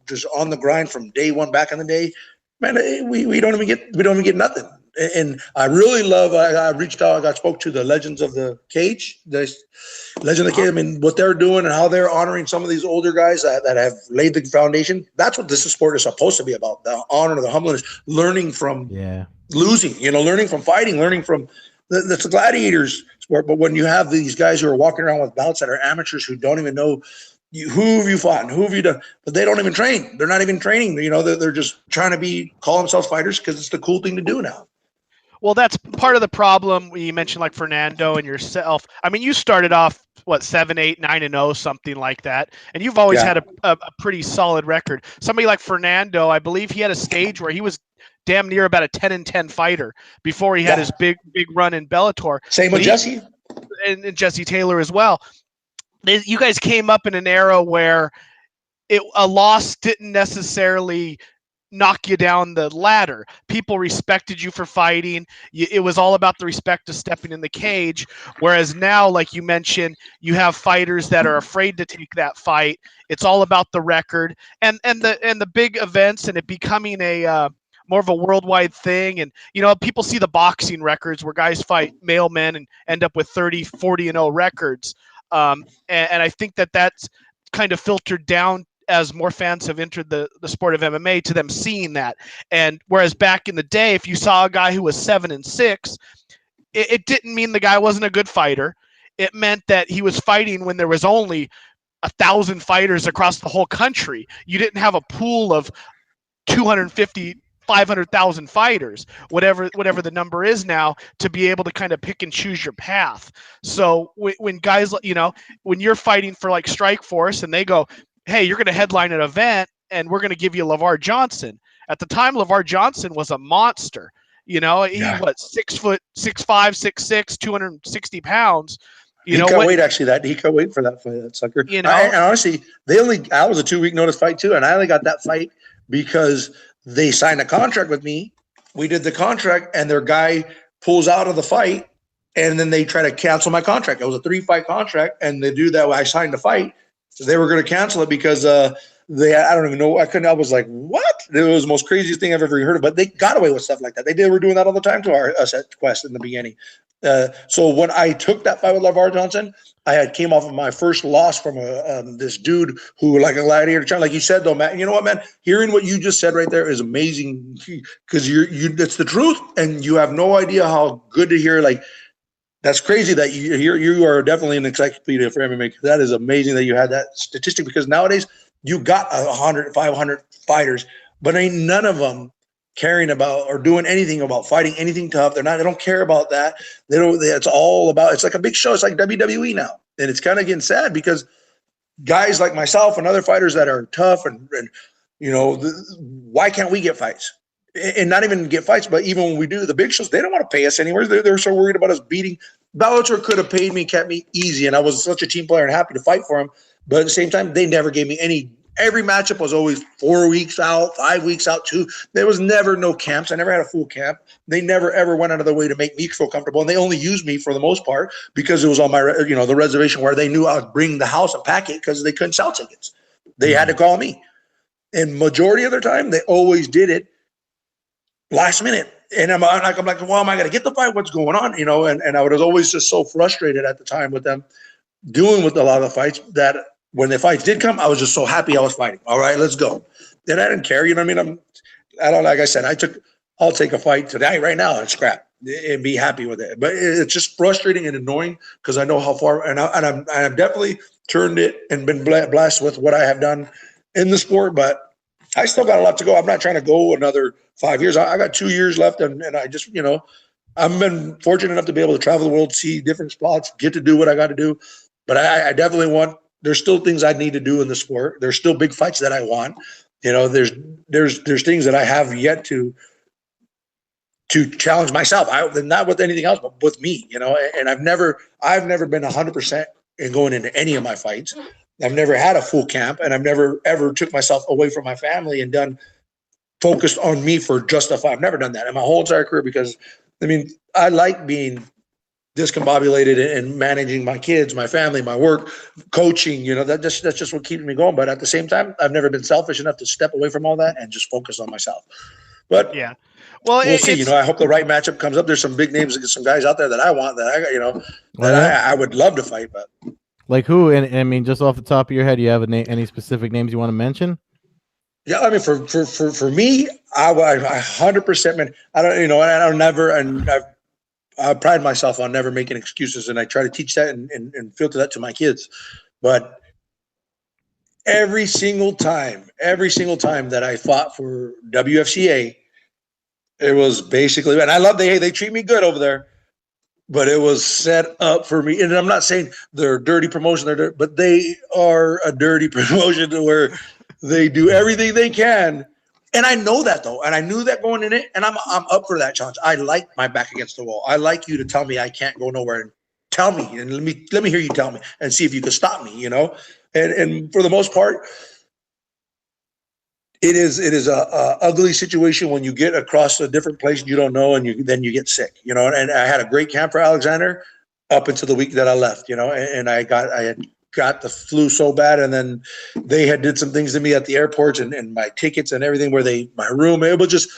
just on the grind from day one back in the day, man, we don't even get nothing. And I really love, I reached out, I spoke to the Legends of the Cage, the Legend of the Cage. I mean, what they're doing and how they're honoring some of these older guys that have laid the foundation. That's what this sport is supposed to be about. The honor, the humbleness, learning from losing, learning from fighting, learning from that's the gladiators sport. But when you have these guys who are walking around with belts that are amateurs who don't even know who have you fought and who have you done, but they don't even train. They're not even training. They're just trying to call themselves fighters because it's the cool thing to do now. Well, that's part of the problem. You mentioned like Fernando and yourself. I mean, you started off, 7, 8, 9-0, something like that. And you've always had a pretty solid record. Somebody like Fernando, I believe he had a stage where he was damn near about a 10-10 fighter before he had his big run in Bellator. Same with Jesse. And Jesse Taylor as well. You guys came up in an era where a loss didn't necessarily knock you down the ladder. People respected you for fighting. It was all about the respect of stepping in the cage. Whereas now, like you mentioned, you have fighters that are afraid to take that fight. It's all about the record and the big events and it becoming a more of a worldwide thing. And, people see the boxing records where guys fight male men and end up with 30, 40-0 records. And I think that's kind of filtered down as more fans have entered the sport of MMA to them seeing that. And whereas back in the day, if you saw a guy who was 7-6, it didn't mean the guy wasn't a good fighter. It meant that he was fighting when there was only 1,000 fighters across the whole country. You didn't have a pool of 250, 500,000 fighters, whatever the number is now, to be able to kind of pick and choose your path. So when guys, when you're fighting for like Strikeforce and they go, hey, you're going to headline an event and we're going to give you LeVar Johnson. At the time, LeVar Johnson was a monster. He was 6 foot, 6'5", 6'6", 260 pounds. He can't wait for that fight, that sucker. And honestly, I was a 2-week notice fight too. And I only got that fight because they signed a contract with me. We did the contract and their guy pulls out of the fight and then they try to cancel my contract. It was a 3-fight contract and they do that when I signed the fight. So they were going to cancel it because I don't even know. I was like, what? It was the most craziest thing I've ever heard of. But they got away with stuff like that. They were doing that all the time to us at Quest in the beginning. So when I took that fight with LeVar Johnson, I came off of my first loss from this dude who like a gladiator. Like you said, though, Matt, you know what, man? Hearing what you just said right there is amazing because it's the truth. And you have no idea how good to hear, like, that's crazy that you are definitely an encyclopedia for MMA. That is amazing that you had that statistic because nowadays you got 100, 500 fighters, but ain't none of them caring about or doing anything about fighting anything tough. They don't care about that. It's all about, it's like a big show. It's like WWE now. And it's kind of getting sad because guys like myself and other fighters that are tough and why can't we get fights? And not even get fights, but even when we do the big shows, they don't want to pay us anywhere. They're so worried about us beating. Bellator could have paid me, kept me easy, and I was such a team player and happy to fight for them. But at the same time, they never gave me any. Every matchup was always 4 weeks out, 5 weeks out, 2. There was never no camps. I never had a full camp. They never ever went out of their way to make me feel comfortable, and they only used me for the most part because it was on my the reservation where they knew I would bring the house and pack it because they couldn't sell tickets. They had to call me, and majority of their time they always did it last minute. And I'm like, well, am I going to get the fight? What's going on? And I was always just so frustrated at the time with them doing with a lot of the fights that when the fights did come, I was just so happy I was fighting. All right, let's go. Then I didn't care. Like I said, I'll take a fight today, right now, and scrap and be happy with it. But it's just frustrating and annoying because I know how far, and I've definitely turned it and been blessed with what I have done in the sport, but I still got a lot to go. I'm not trying to go another 5 years. I got 2 years left, and I just, I've been fortunate enough to be able to travel the world, see different spots, get to do what I got to do. But I definitely there's still things I need to do in the sport. There's still big fights that I want. There's things that I have yet to challenge myself. Not with anything else, but with me, and I've never been 100% in going into any of my fights. I've never had a full camp, and I've never ever took myself away from my family and focused on me for just a fight. I've never done that in my whole entire career because, I like being discombobulated and managing my kids, my family, my work, coaching. That's just what keeps me going. But at the same time, I've never been selfish enough to step away from all that and just focus on myself. But yeah. Well, We'll see. I hope the right matchup comes up. There's some big names, some guys out there that I want, that I would love to fight. But like who? And I mean, just off the top of your head, you have any specific names you want to mention? yeah, I mean, for me, I 100%, man. I don't, I pride myself on never making excuses, and I try to teach that and filter that to my kids. But every single time that I fought for WFCA, it was basically, and I love they treat me good over there, but it was set up for me. And I'm not saying they're a dirty promotion, but they are a dirty promotion to where they do everything they can. And I know that, though, and I knew that going in it, and I'm up for that challenge. I like my back against the wall. I like you to tell me I can't go nowhere, and tell me, and let me hear you tell me, and see if you can stop me. And for the most part, it is a ugly situation when you get across a different place and you don't know, and then you get sick. And I had a great camp for Alexander up until the week that I left. And I had got the flu so bad, and then they had did some things to me at the airports and my tickets and everything, my room, it was just,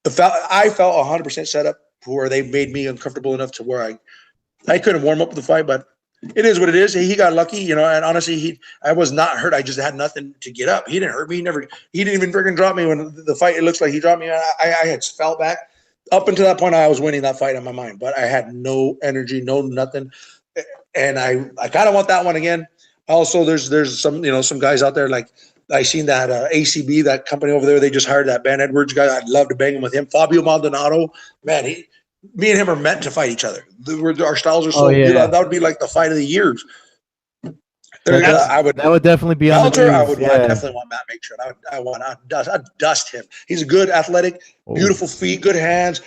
I felt 100% set up where they made me uncomfortable enough to where I couldn't warm up to the fight. But it is what it is. He got lucky, and honestly, I was not hurt. I just had nothing to get up. He didn't hurt me. He didn't even freaking drop me when the fight, it looks like he dropped me. I had fell back. Up until that point, I was winning that fight in my mind, but I had no energy, no nothing. And I kind of want that one again. Also, there's some guys out there, like I seen that ACB, that company over there. They just hired that Ben Edwards guy. I'd love to bang him with him. Fabio Maldonado, man, me and him are meant to fight each other. Our styles are so good. That would be like the fight of the years. That would definitely be on the news. I definitely want Matt Makeshift. I'd dust him. He's a good, athletic, beautiful feet, good hands.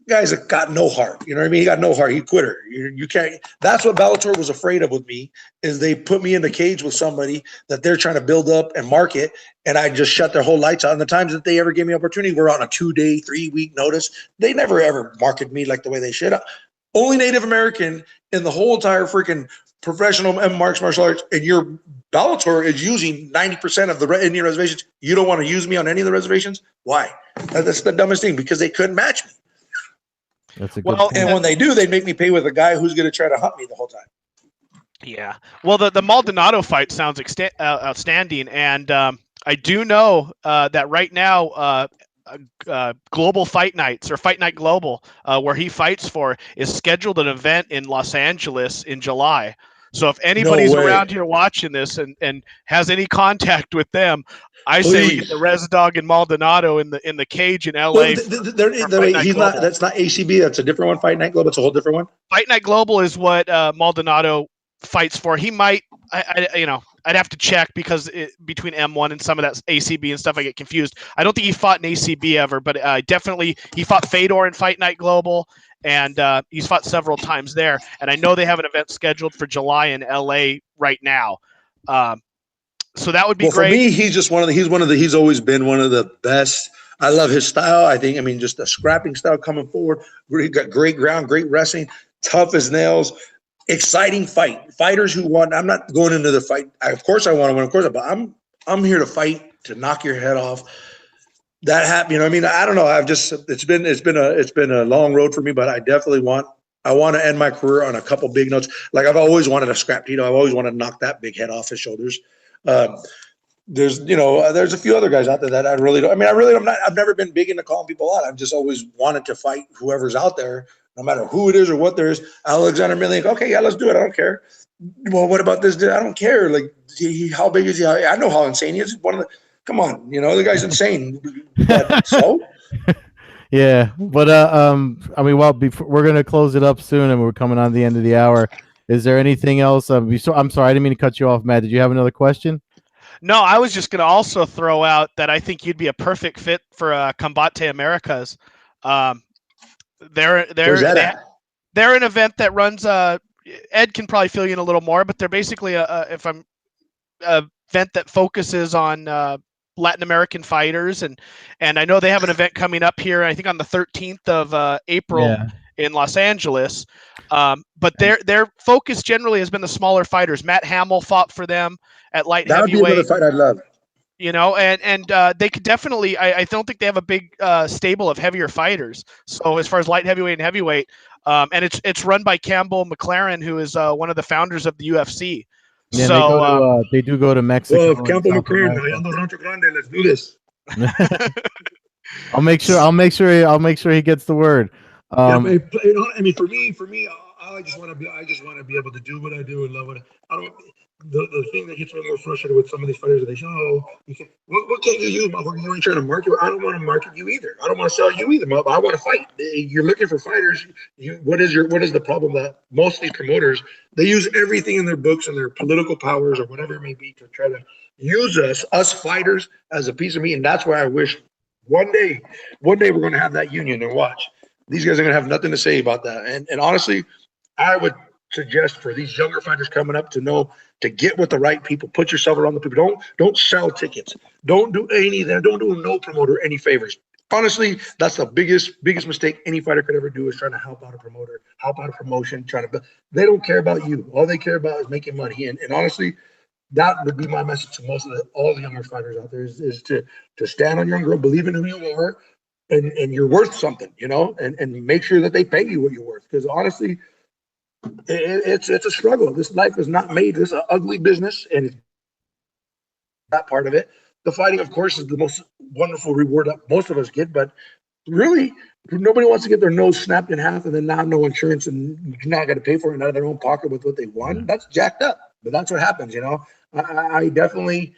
Guy's got no heart. You know what I mean? He got no heart. He quitter. You can't. That's what Bellator was afraid of with me, is they put me in the cage with somebody that they're trying to build up and market, and I just shut their whole lights out. And the times that they ever gave me opportunity were on a 2-day, 3-week notice. They never ever marketed me like the way they should. Only Native American in the whole entire freaking professional martial arts, and your Bellator is using 90% of the Indian reservations. You don't want to use me on any of the reservations? Why? That's the dumbest thing, because they couldn't match me. That's a good point. And when they do, they make me pay with a guy who's going to try to hunt me the whole time. Yeah. Well, the Maldonado fight sounds outstanding, and I do know that right now, Global Fight Nights, or Fight Night Global, where he fights for, is scheduled an event in Los Angeles in July. So if anybody's around here watching this and has any contact with them, I say we get the Res Dog and Maldonado in the cage in LA. Well, he's not. That's not ACB. That's a different one. Fight Night Global. It's a whole different one. Fight Night Global is what Maldonado fights for. He might. I'd have to check, because between M1 and some of that ACB and stuff, I get confused. I don't think he fought in ACB ever, but definitely he fought Fedor in Fight Night Global, and he's fought several times there. And I know they have an event scheduled for July in LA right now. So that would be great. For me, he's always been one of the best. I love his style. Just the scrapping style coming forward. He got great ground, great wrestling, tough as nails, exciting fight. Fighters who want. I'm not going into the fight. Of course, I want to win. Of course, but I'm here to fight, to knock your head off. That happened. I don't know. It's been a long road for me, but I definitely want to end my career on a couple big notes. Like, I've always wanted to scrap Tito. I've always wanted to knock that big head off his shoulders. There's a few other guys out there that I really don't. I've never been big into calling people out. I've just always wanted to fight whoever's out there, no matter who it is or what there is. Alexander Milling, okay, yeah, let's do it. I don't care. Well, what about this? I don't care. Like, how big is he? I know how insane he is. Come on, the guy's insane. So. Yeah, but we're gonna close it up soon, and we're coming on the end of the hour. Is there anything else? I'm sorry, I didn't mean to cut you off, Matt. Did you have another question? No, I was just going to also throw out that I think you'd be a perfect fit for Combate Americas. They're an event that runs. Ed can probably fill you in a little more, but they're basically a event that focuses on Latin American fighters, and I know they have an event coming up here, I think on the 13th of April in Los Angeles. But their focus generally has been the smaller fighters. Matt Hamill fought for them at light heavyweight. That would be another fight I'd love. and they could definitely. I don't think they have a big stable of heavier fighters. So as far as light heavyweight and heavyweight, and it's run by Campbell McLaren, who is one of the founders of the UFC. Yeah, So they do go to Mexico. Well, and Campo South McLaren, America. Rancho Grande, let's do this. I'll make sure he gets the word. I mean, for me, I just want to be able to do what I do and love what I don't. The thing that gets me more frustrated with some of these fighters is they say, "Oh, you can. What can you use, motherfucker? You ain't trying to market. I don't want to market you either. I don't want to sell you either. I want to fight. You're looking for fighters. What is the problem that most of these promoters they use everything in their books and their political powers or whatever it may be to try to use us fighters as a piece of meat, and that's why I wish one day we're going to have that union and watch. These guys are going to have nothing to say about that. And honestly, I would suggest for these younger fighters coming up to know to get with the right people. Put yourself around the people. Don't sell tickets. Don't do any of that. Don't do no promoter any favors. Honestly, that's the biggest mistake any fighter could ever do is trying to help out a promoter, help out a promotion, they don't care about you. All they care about is making money. And honestly, that would be my message to all the younger fighters out there is to stand on your own ground, believe in who you are, and you're worth something, and make sure that they pay you what you're worth. Because honestly, it's a struggle. This life is not made. This is an ugly business, and it's that part of it. The fighting, of course, is the most wonderful reward that most of us get, but really, nobody wants to get their nose snapped in half and then not no insurance and not got to pay for it out of their own pocket with what they won. That's jacked up, but that's what happens, I definitely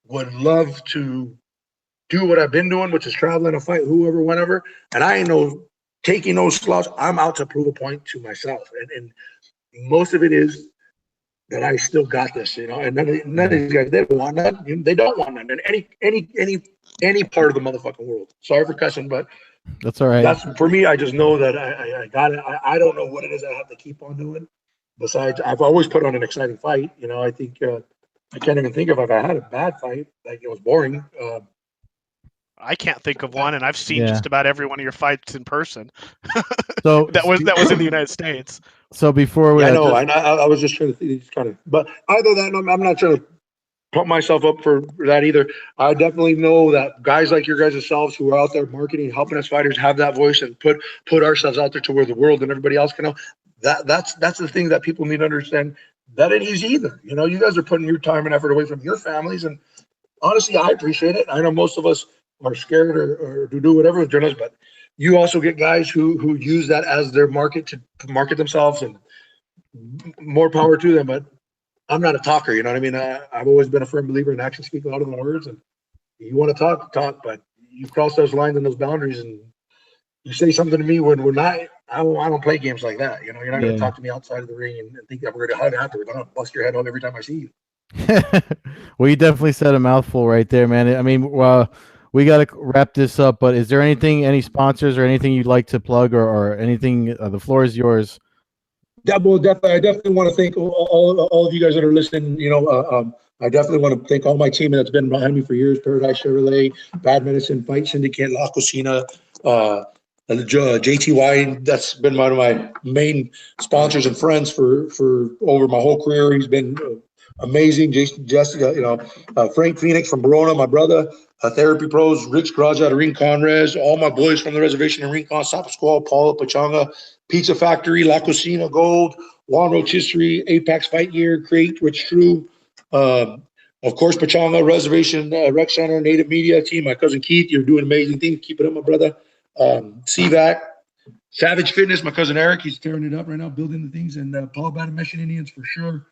would love to do what I've been doing, which is traveling and fight whoever, whenever. And I ain't no taking those slots. I'm out to prove a point to myself. And most of it is that I still got this, and none of these guys, they don't want none. They don't want none in any part of the motherfucking world. Sorry for cussing, but that's all right. That's for me. I just know that I got it. I don't know what it is I have to keep on doing. Besides, I've always put on an exciting fight. I think I can't even think of if I had a bad fight. Like it was boring. I can't think of one, and I've seen just about every one of your fights in person. So that was in the United States. So before we, I know. I was just trying to kind of, but other than that, I'm not trying to pump myself up for that either. I definitely know that guys like your guys selves who are out there marketing, helping us fighters have that voice and put ourselves out there to where the world and everybody else can know. That's the thing that people need to understand. That ain't easy either. You guys are putting your time and effort away from your families, and honestly, I appreciate it. I know most of us are scared or to do whatever with journalists, but you also get guys who use that as their market to market themselves, and more power to them. But I'm not a talker, you know what I mean? I've always been a firm believer in actions speak louder than words, and you want to talk, but you cross those lines and those boundaries, and you say something to me when we're not. I don't play games like that. You're not going to talk to me outside of the ring and think that we're going to hug afterwards. I'm going to bust your head off every time I see you. Well, you definitely said a mouthful right there, man. I mean, we got to wrap this up, but is there any sponsors or anything you'd like to plug or anything? The floor is yours. I definitely want to thank all of you guys that are listening. I definitely want to thank all my team that's been behind me for years: Paradise Chevrolet, Bad Medicine, Fight Syndicate, La Cocina, JTY. That's been one of my main sponsors and friends for over my whole career. He's been amazing. Jessica, Frank Phoenix from Verona, my brother. Therapy Pros, Rich Garage out of Rincon Res, all my boys from the reservation in Rincon, Sapa Squall, Paula Pachanga, Pizza Factory, La Cocina Gold, Juan Rotisserie, Apex Fight Gear, Crate, Rich True, of course, Pachanga, Reservation Rec Center, Native Media Team, my cousin Keith, you're doing amazing things. Keep it up, my brother. CVAC, Savage Fitness, my cousin Eric, he's tearing it up right now, building the things, and Paul Bad Mission Indians for sure.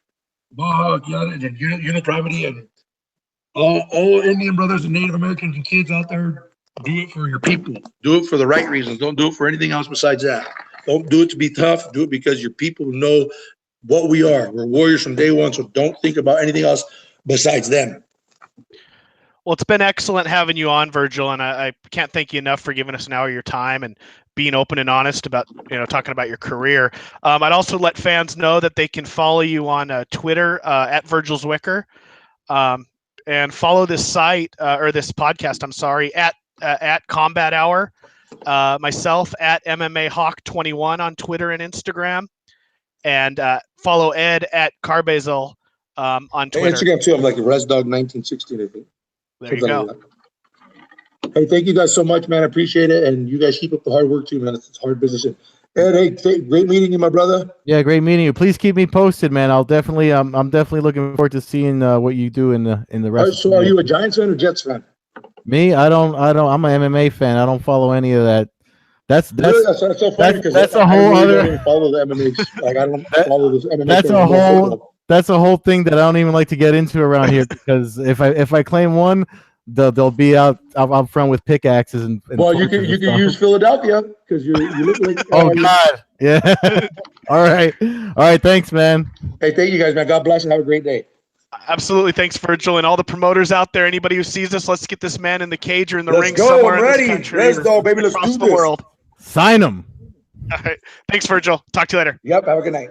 Baja, and Unipravity, and all Indian brothers and Native Americans and kids out there, do it for your people. Do it for the right reasons. Don't do it for anything else besides that. Don't do it to be tough. Do it because your people know what we are. We're warriors from day one, so don't think about anything else besides them. Well, it's been excellent having you on, Virgil, and I can't thank you enough for giving us an hour of your time and being open and honest about, talking about your career. I'd also let fans know that they can follow you on Twitter at Virgil Zwicker. And follow this site or this podcast, I'm sorry, at Combat Hour. Myself at MMA Hawk 21 on Twitter and Instagram, and follow Ed at Carbazel on Twitter. Instagram too. I'm like ResDog 1916, I think. There you go. Hey, thank you guys so much, man. I appreciate it. And you guys keep up the hard work too, man. It's hard business. Ed, hey, great meeting you, my brother. Yeah, great meeting you. Please keep me posted, man. I'm definitely looking forward to seeing what you do in the rest. So are you a Giants fan or Jets fan? Me? I'm an MMA fan. I don't follow any of that. That's so funny because that's a I whole really other. don't even follow the MMA. Like I don't follow this MMA. That's a whole thing that I don't even like to get into around here because if I claim one, they'll be out front with pickaxes and well, you can use Philadelphia because you look like. Oh God, yeah. All right. Thanks, man. Hey, thank you guys, man. God bless and have a great day. Absolutely. Thanks, Virgil, and all the promoters out there. Anybody who sees this, let's get this man in the cage or in the ring somewhere in this country. Let's go, baby. Let's across do the this. world. Sign him. All right. Thanks, Virgil. Talk to you later. Yep. Have a good night.